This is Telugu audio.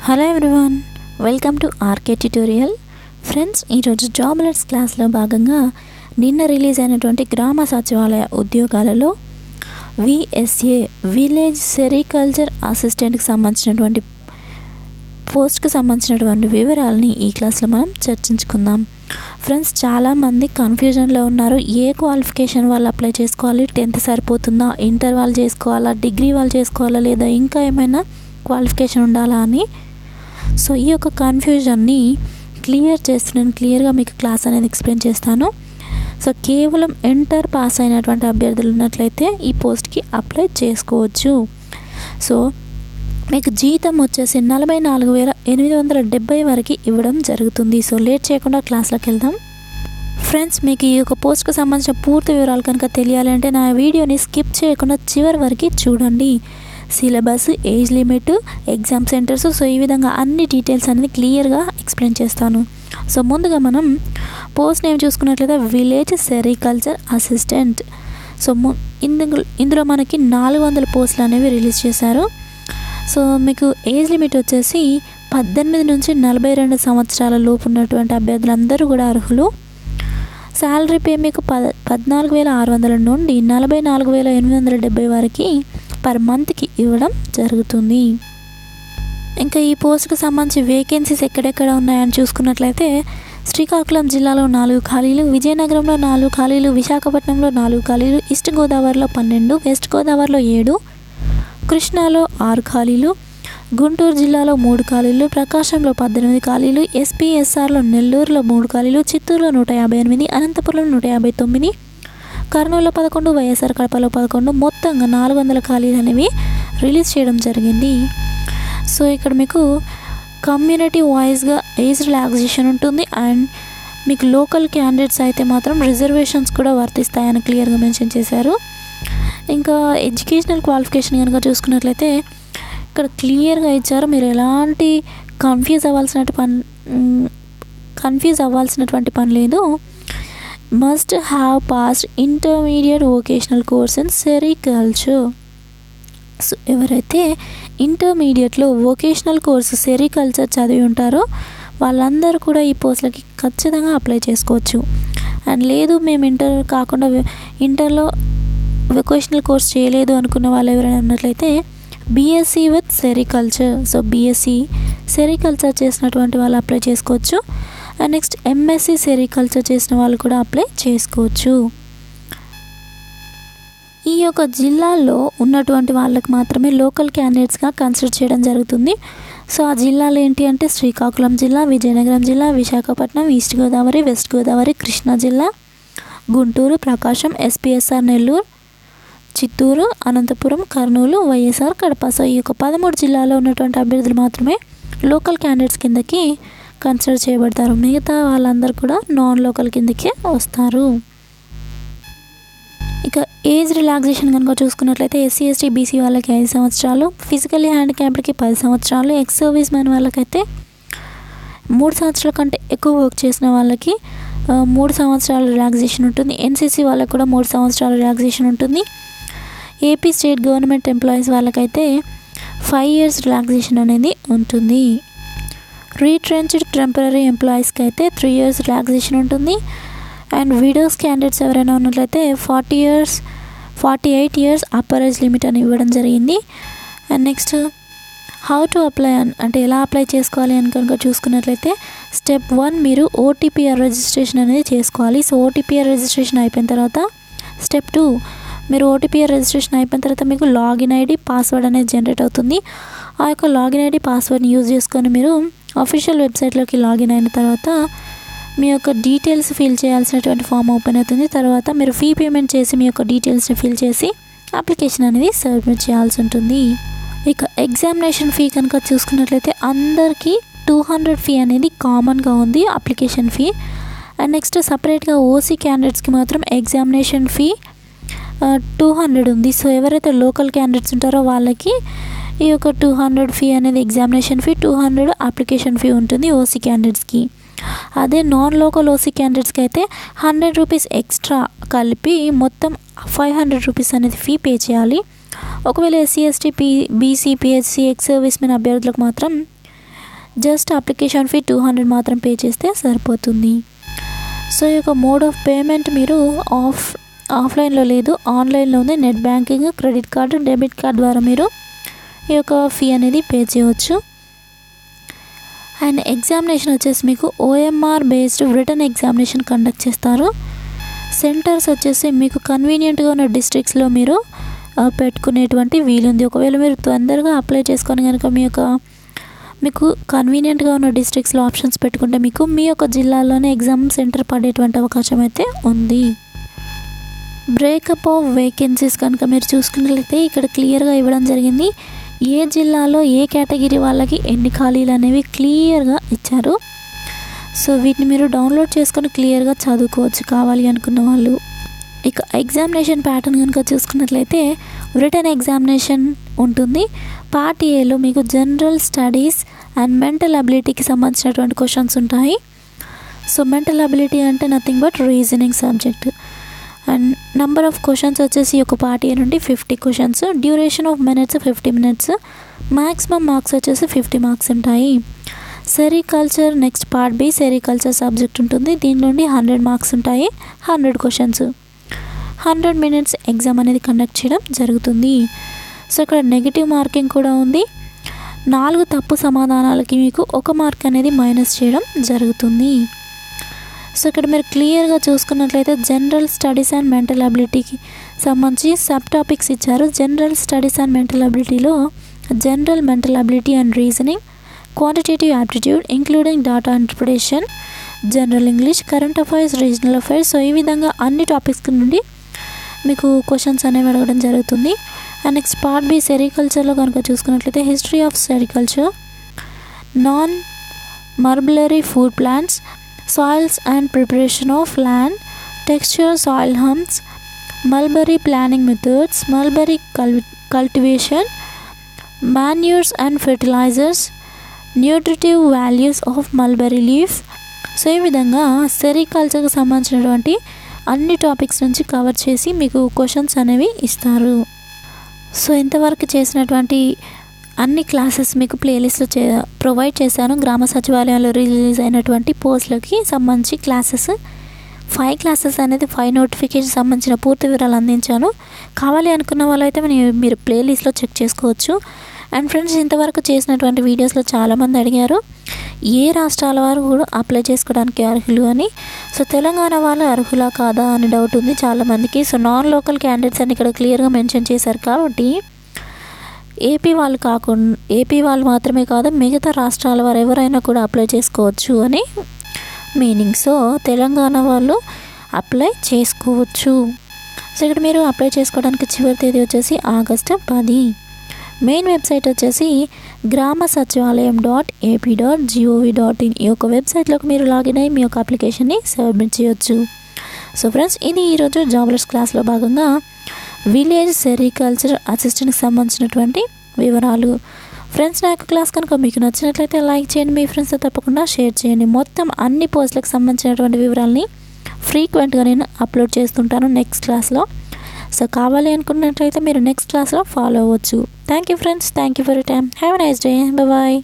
Hello everyone, welcome to RK tutorial. Friends, ఈరోజు జాబ్ అలర్ట్స్ క్లాస్లో భాగంగా నిన్న రిలీజ్ అయినటువంటి గ్రామ సచివాలయ ఉద్యోగాలలో విఎస్ఏ విలేజ్ సెరికల్చర్ అసిస్టెంట్కి సంబంధించినటువంటి పోస్ట్కి సంబంధించినటువంటి వివరాలని ఈ క్లాస్లో మనం చర్చించుకుందాం. ఫ్రెండ్స్, చాలామంది కన్ఫ్యూజన్లో ఉన్నారు. ఏ క్వాలిఫికేషన్ వాళ్ళు అప్లై చేసుకోవాలి, 10th సరిపోతుందా, ఇంటర్ వాళ్ళు చేసుకోవాలా, డిగ్రీ వాళ్ళు చేసుకోవాలా, లేదా ఇంకా ఏమైనా క్వాలిఫికేషన్ ఉండాలా అని. సో ఈ యొక్క కన్ఫ్యూజన్ని క్లియర్ చేస్తున్నాను. క్లియర్గా మీకు క్లాస్ అనేది ఎక్స్ప్లెయిన్ చేస్తాను. సో కేవలం ఇంటర్ పాస్ అయినటువంటి అభ్యర్థులు ఉన్నట్లయితే ఈ పోస్ట్కి అప్లై చేసుకోవచ్చు. సో మీకు జీతం వచ్చేసి 44,870 వరకు ఇవ్వడం జరుగుతుంది. సో లేట్ చేయకుండా క్లాస్లోకి వెళ్దాం. ఫ్రెండ్స్, మీకు ఈ యొక్క పోస్ట్కి సంబంధించిన పూర్తి వివరాలు కనుక తెలియాలి అంటే నా వీడియోని స్కిప్ చేయకుండా చివరి వరకు చూడండి. Syllabus, age limit, exam centres, so ఈ విధంగా అన్ని డీటెయిల్స్ అనేది క్లియర్గా ఎక్స్ప్లెయిన్ చేస్తాను. సో ముందుగా మనం పోస్ట్ నేమ్ చూసుకున్నట్లయితే విలేజ్ సెరికల్చర్ అసిస్టెంట్. సో ఇందులో మనకి 400 పోస్టులు అనేవి రిలీజ్ చేశారు. సో మీకు ఏజ్ లిమిట్ వచ్చేసి 18 నుంచి 42 సంవత్సరాల లోపు ఉన్నటువంటి అభ్యర్థులందరూ కూడా అర్హులు. శాలరీ పే మీకు 14,600 నుండి 44,870 వరకు పర్ మంత్కి ఇవ్వడం జరుగుతుంది. ఇంకా ఈ పోస్ట్కి సంబంధించి వేకెన్సీస్ ఎక్కడెక్కడ ఉన్నాయని చూసుకున్నట్లయితే శ్రీకాకుళం జిల్లాలో 4 ఖాళీలు, విజయనగరంలో 4 ఖాళీలు, విశాఖపట్నంలో 4 ఖాళీలు, ఈస్ట్ గోదావరిలో 12, వెస్ట్ గోదావరిలో 7, కృష్ణాలో 6 ఖాళీలు, గుంటూరు జిల్లాలో 3 ఖాళీలు, ప్రకాశంలో 18 ఖాళీలు, ఎస్పీఎస్ఆర్లో నెల్లూరులో 3 ఖాళీలు, చిత్తూరులో 158, అనంతపురంలో 159, కర్నూలులో 11, వైఎస్ఆర్ కడపలో 11, మొత్తంగా 400 ఖాళీలు అనేవి రిలీజ్ చేయడం జరిగింది. సో ఇక్కడ మీకు కమ్యూనిటీ వైజ్గా ఏజ్ రిలాక్సేషన్ ఉంటుంది. అండ్ మీకు లోకల్ క్యాండిడేట్స్ అయితే మాత్రం రిజర్వేషన్స్ కూడా వర్తిస్తాయని క్లియర్గా మెన్షన్ చేశారు. ఇంకా ఎడ్యుకేషనల్ క్వాలిఫికేషన్ కనుక చూసుకున్నట్లయితే ఇక్కడ క్లియర్గా ఇచ్చారు. మీరు ఎలాంటి కన్ఫ్యూజ్ అవ్వాల్సినటువంటి పని లేదు. Must have passed intermediate vocational course in sericulture. So ఎవరైతే ఇంటర్మీడియట్లో వొకేషనల్ కోర్సు సెరికల్చర్ చదివి ఉంటారో వాళ్ళందరూ కూడా ఈ పోస్టులకి ఖచ్చితంగా అప్లై చేసుకోవచ్చు. అండ్ లేదు, మేము ఇంటర్ కాకుండా ఇంటర్లో వొకేషనల్ కోర్స్ చేయలేదు అనుకున్న వాళ్ళు ఎవరైనా ఉన్నట్లయితే BSc with sericulture, so BSc sericulture చేసినటువంటి వాళ్ళు అప్లై చేసుకోవచ్చు. అండ్ నెక్స్ట్ ఎంఎస్సీ సెరికల్చర్ చేసిన వాళ్ళు కూడా అప్లై చేసుకోవచ్చు. ఈ యొక్క జిల్లాల్లో ఉన్నటువంటి వాళ్ళకి మాత్రమే లోకల్ క్యాండిడేట్స్గా కన్సిడర్ చేయడం జరుగుతుంది. సో ఆ జిల్లాలు ఏంటి అంటే శ్రీకాకుళం జిల్లా, విజయనగరం జిల్లా, విశాఖపట్నం, ఈస్ట్ గోదావరి, వెస్ట్ గోదావరి, కృష్ణా జిల్లా, గుంటూరు, ప్రకాశం, ఎస్పీఎస్ఆర్ నెల్లూరు, చిత్తూరు, అనంతపురం, కర్నూలు, వైఎస్ఆర్ కడప. సో ఈ యొక్క 13 జిల్లాలో ఉన్నటువంటి అభ్యర్థులు మాత్రమే లోకల్ క్యాండిడేట్స్ కిందకి కన్సిడర్ చేయబడతారు. మిగతా వాళ్ళందరూ కూడా నాన్ లోకల్ కిందకే వస్తారు. ఇక ఏజ్ రిలాక్సేషన్ కనుక చూసుకున్నట్లయితే ఎస్సీ, ఎస్టీ, బీసీ వాళ్ళకి 5 సంవత్సరాలు, ఫిజికల్లీ హ్యాండిక్యాప్డ్కి 10 సంవత్సరాలు, ఎక్స్ సర్వీస్ మ్యాన్ వాళ్ళకైతే 3 సంవత్సరాల కంటే ఎక్కువ వర్క్ చేసిన వాళ్ళకి 3 సంవత్సరాల రిలాక్సేషన్ ఉంటుంది. ఎన్సీసీ వాళ్ళకి కూడా 3 సంవత్సరాల రిలాక్సేషన్ ఉంటుంది. ఏపీ స్టేట్ గవర్నమెంట్ ఎంప్లాయీస్ వాళ్ళకైతే 5 years రిలాక్సేషన్ అనేది ఉంటుంది. రీట్రెంచ్డ్ టెంపరీ ఎంప్లాయీస్కి అయితే 3 years రిలాక్సేషన్ ఉంటుంది. అండ్ విడోస్ క్యాండిడేట్స్ ఎవరైనా ఉన్నట్లయితే 48 years అప్పర్ ఏజ్ లిమిట్ అని ఇవ్వడం జరిగింది. And next how to apply అంటే ఎలా అప్లై చేసుకోవాలి అని కనుక చూసుకున్నట్లయితే స్టెప్ 1 మీరు ఓటీపీఆర్ రిజిస్ట్రేషన్ అనేది చేసుకోవాలి. సో ఓటీపీఆర్ రిజిస్ట్రేషన్ అయిపోయిన తర్వాత స్టెప్ 2 మీరు ఓటీపీఆర్ రిజిస్ట్రేషన్ అయిపోయిన తర్వాత మీకు లాగిన్ ఐడి, పాస్వర్డ్ అనేది జనరేట్ అవుతుంది. ఆ యొక్క లాగిన్ ఐడి, పాస్వర్డ్ని యూజ్ చేసుకొని మీరు అఫీషియల్ వెబ్సైట్లోకి లాగిన్ అయిన తర్వాత మీ యొక్క డీటెయిల్స్ ఫిల్ చేయాల్సినటువంటి ఫామ్ ఓపెన్ అవుతుంది. తర్వాత మీరు ఫీ పేమెంట్ చేసి మీ యొక్క డీటెయిల్స్ని ఫిల్ చేసి అప్లికేషన్ అనేది సబ్మిట్ చేయాల్సి ఉంటుంది. ఇక ఎగ్జామినేషన్ ఫీ కనుక చూసుకున్నట్లయితే అందరికీ 200 ఫీ అనేది కామన్గా ఉంది, అప్లికేషన్ ఫీ. అండ్ నెక్స్ట్ సపరేట్గా ఓసీ క్యాండిడేట్స్కి మాత్రం ఎగ్జామినేషన్ ఫీ 200 ఉంది. సో ఎవరైతే లోకల్ క్యాండిడేట్స్ ఉంటారో వాళ్ళకి ఈ యొక్క 200 ఫీ అనేది ఎగ్జామినేషన్ ఫీ, 200 అప్లికేషన్ ఫీ ఉంటుంది ఓసీ క్యాండిడేట్స్కి. అదే నాన్ లోకల్ ఓసీ క్యాండిడేట్స్కి అయితే 100 రూపీస్ ఎక్స్ట్రా కలిపి మొత్తం 500 రూపీస్ అనేది ఫీ పే చేయాలి. ఒకవేళ SC, ST, BC, PHC, ex service men అభ్యర్థులకు మాత్రం జస్ట్ అప్లికేషన్ ఫీ 200 మాత్రం పే చేస్తే సరిపోతుంది. సో ఈ యొక్క మోడ్ ఆఫ్ పేమెంట్ మీరు ఆఫ్లైన్లో లేదు, ఆన్లైన్లో ఉంది. Net banking, credit card, debit card ద్వారా మీరు ఈ యొక్క ఫీ అనేది పే చేయవచ్చు. అండ్ ఎగ్జామినేషన్ వచ్చేసి మీకు OMR based written examination conduct చేస్తారు. సెంటర్స్ వచ్చేసి మీకు కన్వీనియంట్గా ఉన్న డిస్ట్రిక్ట్స్లో మీరు పెట్టుకునేటువంటి వీలుంది. ఒకవేళ మీరు తొందరగా అప్లై చేసుకొని కనుక మీకు కన్వీనియంట్గా ఉన్న డిస్ట్రిక్ట్స్లో ఆప్షన్స్ పెట్టుకుంటే మీకు మీ యొక్క జిల్లాలోనే ఎగ్జామ్ సెంటర్ పడేటువంటి అవకాశం అయితే ఉంది. బ్రేకప్ ఆఫ్ వేకెన్సీస్ కనుక మీరు చూసుకున్నట్లయితే ఇక్కడ క్లియర్గా ఇవ్వడం జరిగింది. ఏ జిల్లాలో ఏ కేటగిరీ వాళ్ళకి ఎన్ని ఖాళీలు అనేవి క్లియర్గా ఇచ్చారు. సో వీటిని మీరు డౌన్లోడ్ చేసుకొని క్లియర్గా చదువుకోవచ్చు కావాలి అనుకున్న వాళ్ళు. ఇక ఎగ్జామినేషన్ ప్యాటర్న్ కనుక చూసుకున్నట్లయితే రిటర్న్ ఎగ్జామినేషన్ ఉంటుంది. పార్ట్ ఏలో మీకు జనరల్ స్టడీస్ అండ్ మెంటల్ అబిలిటీకి సంబంధించినటువంటి క్వశ్చన్స్ ఉంటాయి. సో మెంటల్ అబిలిటీ అంటే nothing but reasoning subject. And number of questions వచ్చేసి ఒక పార్ట్ ఏ నుండి 50 questions, duration of minutes 50 minutes, maximum marks వచ్చేసి 50 మార్క్స్ ఉంటాయి. Sericulture next part B sericulture subject ఉంటుంది. దీని నుండి 100 మార్క్స్ ఉంటాయి, 100 క్వశ్చన్స్, 100 మినిట్స్ ఎగ్జామ్ అనేది కండక్ట్ చేయడం జరుగుతుంది. సో ఇక్కడ నెగిటివ్ మార్కింగ్ కూడా ఉంది. 4 తప్పు సమాధానాలకి మీకు 1 మార్క్ అనేది మైనస్ చేయడం జరుగుతుంది. సో ఇక్కడ మీరు క్లియర్గా చూసుకున్నట్లయితే జనరల్ స్టడీస్ అండ్ మెంటల్ అబిలిటీకి సంబంధించి సబ్ టాపిక్స్ ఇచ్చారు. జనరల్ స్టడీస్ అండ్ మెంటల్ అబిలిటీలో general mental ability and reasoning, quantitative aptitude including data interpretation, general English, current affairs, regional affairs. So ఈ విధంగా అన్ని టాపిక్స్ నుండి మీకు క్వశ్చన్స్ అనేవి అడగడం జరుగుతుంది. అండ్ నెక్స్ట్ పార్ట్ బి సెరికల్చర్లో కనుక చూసుకున్నట్లయితే history of sericulture, non mulberry food plants, soils and preparation of land, texture, soil humps, mulberry planning methods, mulberry cultivation, manures and fertilizers, nutritive values of mulberry leaf. So ఈ విధంగా సెరికల్చర్కి సంబంధించినటువంటి అన్ని టాపిక్స్ నుంచి కవర్ చేసి మీకు క్వశ్చన్స్ అనేవి ఇస్తారు. సో ఇంతవరకు చేసినటువంటి అన్ని క్లాసెస్ మీకు ప్లేలిస్ట్లో ప్రొవైడ్ చేశాను. గ్రామ సచివాలయంలో రిలీజ్ అయినటువంటి పోస్టులకి సంబంధించి క్లాసెస్ 5 క్లాసెస్ అనేది 5 నోటిఫికేషన్ సంబంధించిన పూర్తి వివరాలు అందించాను. కావాలి అనుకున్న వాళ్ళైతే మీరు ప్లేలిస్ట్లో చెక్ చేసుకోవచ్చు. అండ్ ఫ్రెండ్స్ ఇంతవరకు చేసినటువంటి వీడియోస్లో చాలామంది అడిగారు ఏ రాష్ట్రాల వారు కూడా అప్లై చేసుకోవడానికి అర్హులు అని. సో తెలంగాణ వాళ్ళు అర్హులా కాదా అని డౌట్ ఉంది చాలామందికి. సో నాన్ లోకల్ క్యాండిడేట్స్ అని ఇక్కడ క్లియర్గా మెన్షన్ చేశారు కాబట్టి ఏపీ వాళ్ళు మాత్రమే కాదు మిగతా రాష్ట్రాల వారు ఎవరైనా కూడా అప్లై చేసుకోవచ్చు అని మీనింగ్. సో తెలంగాణ వాళ్ళు అప్లై చేసుకోవచ్చు. సో ఇక్కడ మీరు అప్లై చేసుకోవడానికి చివరి తేదీ వచ్చేసి ఆగస్టు 10. మెయిన్ వెబ్సైట్ వచ్చేసి gramasachivalayam.ap.gov.in. ఈ యొక్క వెబ్సైట్లోకి మీరు లాగిన్ అయ్యి మీ యొక్క అప్లికేషన్ని సబ్మిట్ చేయొచ్చు. సో ఫ్రెండ్స్ ఇది ఈరోజు జాబ్లెస్ క్లాస్లో భాగంగా విలేజ్ సెరికల్చర్ అసిస్టెంట్కి సంబంధించినటువంటి వివరాలు. ఫ్రెండ్స్ నా యొక్క క్లాస్ కనుక మీకు నచ్చినట్లయితే లైక్ చేయండి, మీ ఫ్రెండ్స్తో తప్పకుండా షేర్ చేయండి. మొత్తం అన్ని పోస్టులకు సంబంధించినటువంటి వివరాలని ఫ్రీక్వెంట్గా నేను అప్లోడ్ చేస్తుంటాను నెక్స్ట్ క్లాస్లో. సో కావాలి అనుకున్నట్లయితే మీరు నెక్స్ట్ క్లాస్లో ఫాలో అవ్వచ్చు. Thank you friends, thank you for your time. Have a nice day. Bye.